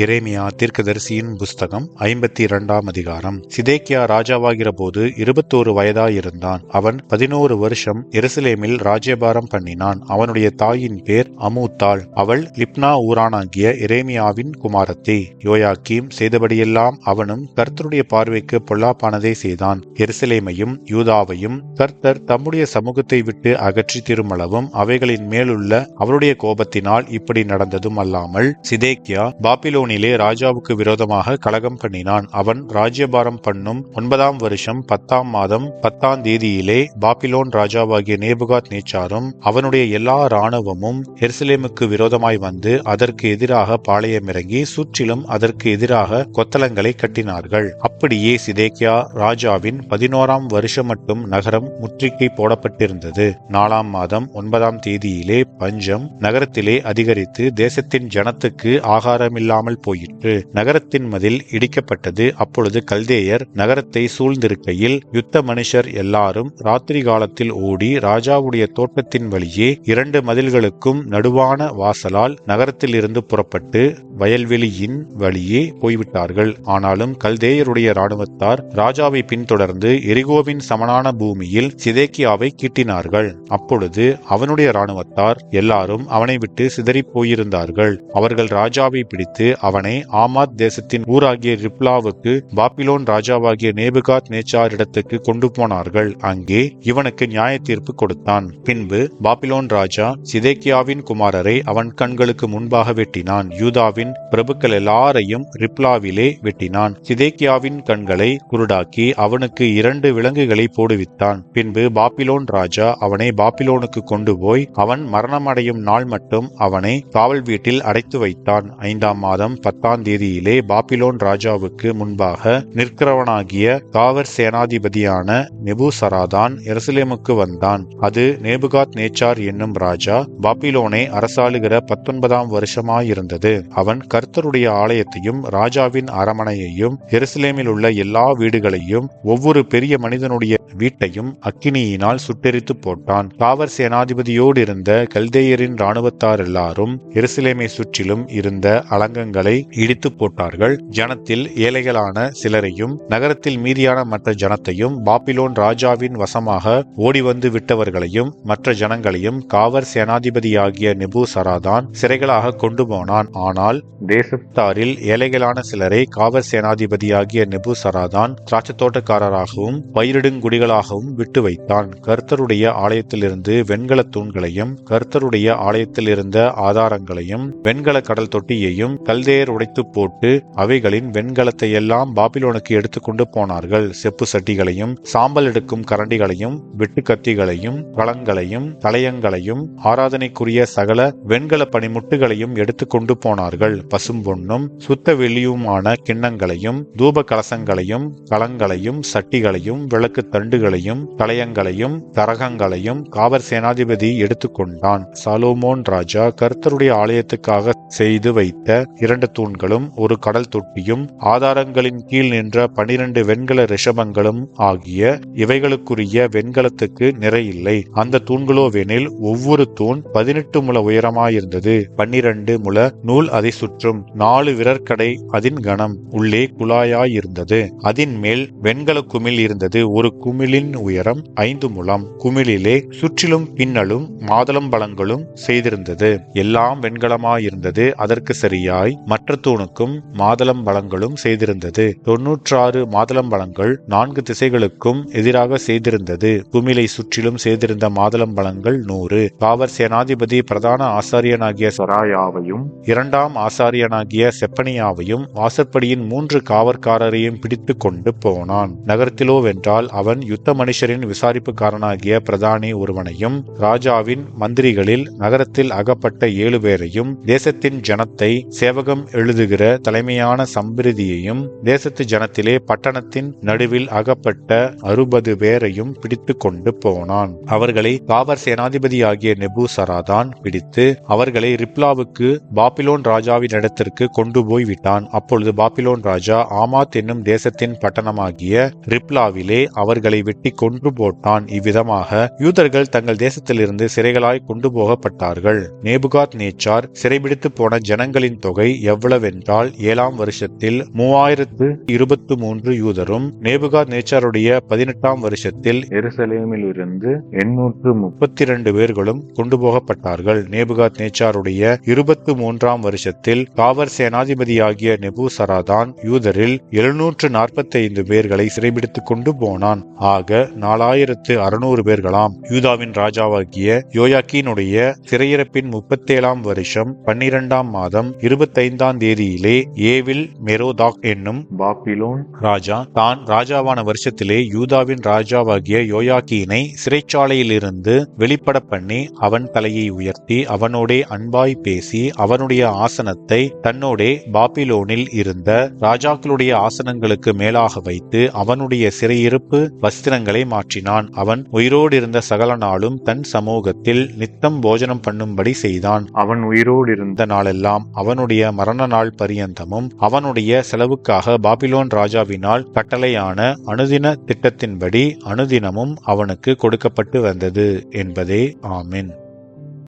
எரேமியா தீர்க்கதரிசியின் புஸ்தகம் 52ஆம் அதிகாரம். சிதேக்கியா ராஜாவாகிற போது 21 வயதாயிருந்தான். அவன் 11 வருஷம் எருசலேமில் ராஜ்யபாரம் பண்ணினான். அவனுடைய தாயின் பேர் அமூத்தாள். அவள் லிப்னா ஊரானாகிய எரேமியாவின் குமாரத்தி. யோயாக்கீம் செய்தபடியெல்லாம் அவனும் கர்த்தருடைய பார்வைக்கு பொல்லாப்பானதை செய்தான். எருசலேமையும் யூதாவையும் கர்த்தர் தம்முடைய சமூகத்தை விட்டு அகற்றி திருமளவும் அவைகளின் மேலுள்ள அவருடைய கோபத்தினால் இப்படி நடந்ததும் அல்லாமல், சிதேக்கியா பாபிலோனிலே ராஜாவுக்கு விரோதமாக கலகம் பண்ணினான். அவன் ராஜ்யபாரம் பண்ணும் 9ஆம் வருஷம் 10ஆம் மாதம் 10ஆம் தேதியிலே பாபிலோன் ராஜாவாகிய நேபுகாத் நேச்சாரும் அவனுடைய எல்லா இராணுவமும் எருசலேமுக்கு விரோதமாய் வந்து அதற்கு எதிராக பாளையமிறங்கி சுற்றிலும் அதற்கு எதிராக கொத்தளங்களை கட்டினார்கள். அப்படியே சிதேக்கியா ராஜாவின் 11ஆம் வருஷம் மட்டும் நகரம் முற்றுகை போடப்பட்டிருந்தது. 4ஆம் மாதம் 9ஆம் தேதியிலே பஞ்சம் நகரத்திலே அதிகரித்து தேசத்தின் ஜனத்துக்கு ஆகாரமில்லாமல் போயிற்று. நகரத்தின் மதில் இடிக்கப்பட்டது. அப்பொழுது கல்தேயர் நகரத்தை சூழ்ந்திருக்கையில் யுத்த மனுஷர் எல்லாரும் ராத்திரி காலத்தில் ஓடி ராஜாவுடைய தோட்டத்தின் வழியே 2 மதில்களுக்கும் நடுவான வாசலால் நகரத்தில் இருந்து புறப்பட்டு வயல்வெளியின் வழியே போய்விட்டார்கள். ஆனாலும் கல்தேயருடைய இராணுவத்தார் ராஜாவை பின்தொடர்ந்து எரிகோவின் சமனான பூமியில் சிதேக்கியாவை கிட்டினார்கள். அப்பொழுது அவனுடைய இராணுவத்தார் எல்லாரும் அவனை விட்டு சிதறி போயிருந்தார்கள். அவர்கள் ராஜாவை பிடித்து அவனை ஆமாத் தேசத்தின் ஊராகிய ரிப்லாவுக்கு பாபிலோன் ராஜாவாகிய நேபுகாத் நேச்சார் இடத்துக்கு கொண்டு போனார்கள். அங்கே இவனுக்கு நியாய தீர்ப்பு கொடுத்தான். பின்பு பாபிலோன் ராஜா சிதேக்கியாவின் குமாரரை அவன் கண்களுக்கு முன்பாக வெட்டினான். யூதாவின் பிரபுக்கள் எல்லாரையும் ரிப்லாவிலே வெட்டினான். சிதேக்கியாவின் கண்களை குருடாக்கி அவனுக்கு 2 விலங்குகளை போடுவித்தான். பின்பு பாபிலோன் ராஜா அவனை பாபிலோனுக்கு கொண்டு போய் அவன் மரணமடையும் நாள் மட்டும் அவனை காவல் வீட்டில் அடைத்து வைத்தான். 5ஆம் மாதம் 10ஆம் தேதியிலே பாபிலோன் ராஜாவுக்கு முன்பாக நிற்கிறவனாகிய காவற் சேனாதிபதியான நெபுசராதான் எருசலேமுக்கு வந்தான். அது நேபுகாத் நேச்சார் என்னும் ராஜா பாபிலோனை அரசாளுகிற 19ஆம் வருஷமாயிருந்தது. அவன் கர்த்தருடைய ஆலயத்தையும் ராஜாவின் அரமனையையும் எருசலேமில் உள்ள எல்லா வீடுகளையும் ஒவ்வொரு பெரிய மனிதனுடைய வீட்டையும் அக்கினியினால் சுட்டெரித்து போட்டான். காவற் சேனாதிபதியோடு இருந்த கல்தேயரின் இராணுவத்தார் எல்லாரும் எருசலேமை சுற்றிலும் இருந்த அலங்கங்களை இடித்து போட்டார்கள். ஜனத்தில் ஏழைகளான சிலரையும் நகரத்தில் மீதியான மற்ற ஜனத்தையும் பாபிலோன் ராஜாவின் வசமாக ஓடிவந்து விட்டவர்களையும் மற்ற ஜனங்களையும் காவற் சேனாதிபதியாகிய நெபுசராதான் சிறைகளாக கொண்டு போனான். ஆனால் தேசத்தாரில் ஏழைகளான சிலரை காவற் சேனாதிபதியாகிய நெபுசராதான் திராட்சத்தோட்டக்காரராகவும் பயிரிடுங்குடிகளாகவும் விட்டு வைத்தான். கர்த்தருடைய ஆலயத்திலிருந்து வெண்கல தூண்களையும் கர்த்தருடைய ஆலயத்தில் இருந்த ஆதாரங்களையும் வெண்கல கடல் தொட்டியையும் கல்தேயர் உடைத்து போட்டு அவைகளின் வெண்கலத்தை எல்லாம் பாபிலோனுக்கு எடுத்துக்கொண்டு போனார்கள். செப்பு சட்டிகளையும் சாம்பல் எடுக்கும் கரண்டிகளையும் வெட்டு கத்திகளையும் களங்களையும் தளையங்களையும் ஆராதனைக்குரிய சகல வெண்கல பனிமுட்டுகளையும் எடுத்துக்கொண்டு போனார்கள். பசும்பொன்னும் சுத்த வெள்ளியுமான கிண்ணங்களையும் தூப கலசங்களையும் களங்களையும் சட்டிகளையும் விளக்கு தண்டுகளையும் தளையங்களையும் தரகங்களையும் காவற் சேனாதிபதி எடுத்துக்கொண்டான். சாலோமோன் ராஜா கர்த்தருடைய ஆலயத்துக்காக செய்து வைத்த 2 தூண்களும் ஒரு கடல் தொட்டியும் ஆதாரங்களின் கீழ் நின்ற 12 வெண்கல ரிஷபங்களும் ஆகிய இவைகளுக்குரிய வெண்கலத்துக்கு நிறையில்லை. அந்த தூண்களோவெனில் ஒவ்வொரு தூண் 18 முழ உயரமாயிருந்தது. 12 முழ நூல் அதை சுற்றும். 4 விரற்கடை அதன் கனம். உள்ளே குழாயாயிருந்தது. அதன் மேல் வெண்கல குமிழ் இருந்தது. ஒரு குமிழின் உயரம் 5 முழம். குமிழிலே சுற்றிலும் பின்னலும் மாதளம்பழங்களும் செய்திருந்தது. எல்லாம் வெண்கலமாயிருந்தது. அதற்கு சரியாய் மற்ற தூணுக்கும் மாதளம்பழங்களும் செய்திருந்தது. 96 மாதளம்பழங்கள் 4 திசைகளுக்கும் எதிராக செய்திருந்தது. குமிழை சுற்றிலும் செய்திருந்த மாதளம்பழங்கள் 100. காவற் சேனாதிபதி பிரதான ஆசாரியனாகிய சராயாவையும் 2ஆம் ஆசாரியனாகிய செப்பனியாவையும் வாசற்படியின் 3 காவற்காரரையும் பிடித்து கொண்டு போனான். நகரத்திலோ வென்றால் அவன் யுத்த மனுஷரின் விசாரிப்புக்காரனாகிய பிரதானி ஒருவனையும் ராஜாவின் மந்திரிகளில் நகரத்தில் அகப்பட்ட 7 பேரையும் தேசத்தின் ஜனத்தை சேவகம் எழுதுகிற தலைமையான சம்பிரதியையும் தேசத்து ஜனத்திலே பட்டணத்தின் நடுவில் அகப்பட்ட 60 பேரையும் பிடித்து கொண்டு போனான். அவர்களை காவற் சேனாதிபதியாகிய நெபுசராதான் பிடித்து அவர்களை ரிப்லாவுக்கு பாபிலோன் ராஜாவின் இடத்திற்கு கொண்டு போய் விட்டான். அப்பொழுது பாபிலோன் ராஜா ஆமாத் என்னும் தேசத்தின் பட்டணமாகிய ரிப்லாவிலே அவர்களை வெட்டி கொன்று போட்டான். இவ்விதமாக யூதர்கள் தங்கள் தேசத்திலிருந்து சிறைகளாய் கொண்டு போகப்பட்டார்கள். நேபுகாத் நேச்சார் சிறைபிடித்து போன ஜனங்களின் தொகை எவ்வளவென்றால் 7ஆம் வருஷத்தில் 3023 யூதரும் நேபுகாத் நேச்சாருடைய 18ஆம் வருஷத்தில் எருசலேமில் இருந்து 832 பேர்களும் கொண்டு போகப்பட்டார்கள். நேபுகாத் நேச்சாருடைய 23ஆம் வருஷத்தில் காவற் சேனாதிபதியாகிய நெபுசராதான் யூதரில் 745 பேர்களை சிறைபிடித்துக் கொண்டு போனான். ஆக 4600 பேர்களாம். யூதாவின் ராஜாவாகிய யோயாக்கீனுடைய சிறையிறப்பின் 37ஆம் வருஷம் 12ஆம் மாதம் 25ஆம் தேதியிலே ஏவில் மெரோதாக் என்னும் பாபிலோன் ராஜா தான் ராஜாவான வருஷத்திலே யூதாவின் ராஜாவாகிய யோயாக்கீனை சிறைச்சாலையிலிருந்து வெளிப்பட பண்ணி அவன் தலையை உயர்த்தி அவனோடே அன்பாய் பேசி அவனுடைய ஆசனத்தை தன்னோடே பாபிலோனில் இருந்த ராஜாக்களுடைய ஆசனங்களுக்கு மேலாக வைத்து அவனுடைய சிறையிருப்பு வஸ்திரங்களை மாற்றினான். அவன் உயிரோடு இருந்த சகல நாளும் தன் சமூகத்தில் நித்தம் போஜனம் பண்ணும்படி செய்தான். அவன் உயிரோடு இருந்த நாளெல்லாம் அவனுடைய மரண நாள் பரியந்தமும் அவனுடைய செலவுக்காக பாபிலோன் ராஜாவினால் கட்டளையான அனுதின திட்டத்தின்படி அனுதினமும் அவனுக்கு கொடுக்கப்பட்டு வந்தது என்பதே. ஆமென்.